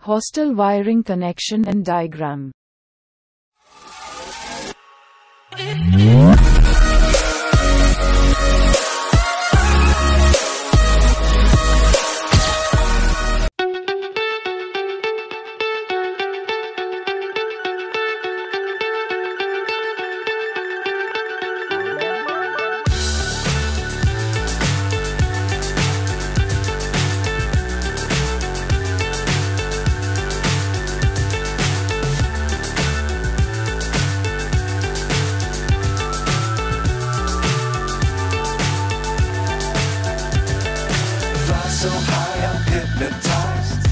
hostel wiring connection and diagram. So high I'm hypnotized.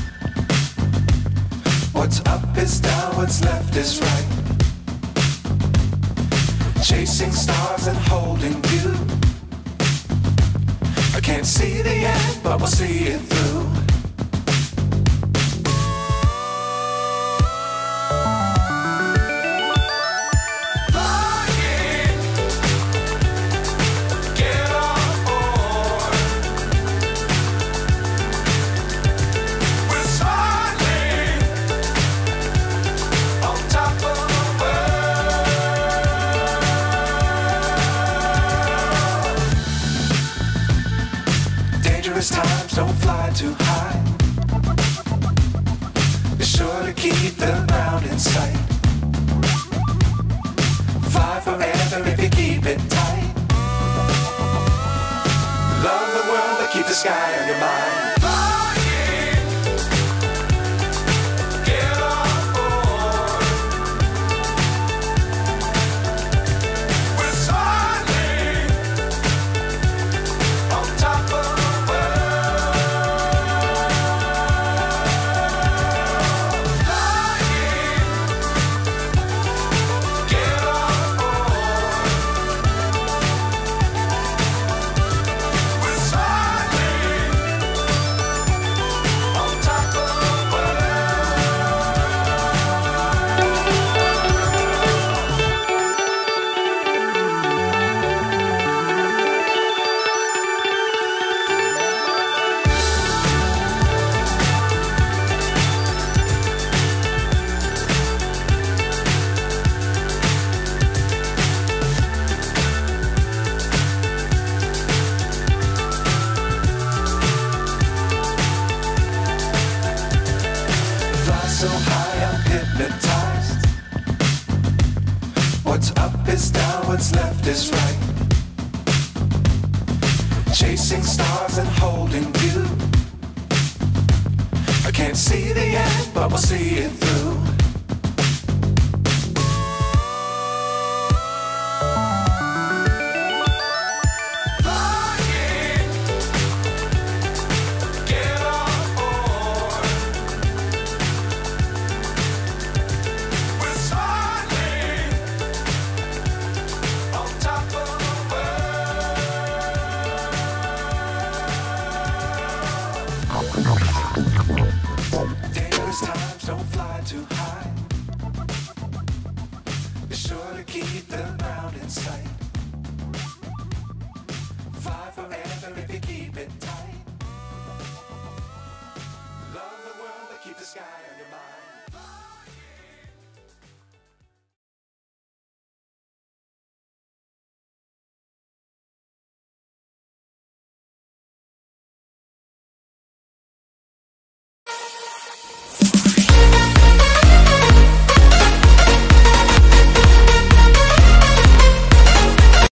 What's up is down, what's left is right. Chasing stars and holding you. I can't see the end, but we'll see it through. Times don't fly too high. Be sure to keep the ground in sight. Fly forever if you keep it tight. Love the world, but keep the sky on your mind. So high I'm hypnotized. What's up is down, what's left is right. Chasing stars and holding you. I can't see the end, but we'll see it through. Dangerous times don't fly too high. Be sure to keep the ground in sight. Fly forever if you keep it tight. Love the world, but keep the sky on your mind.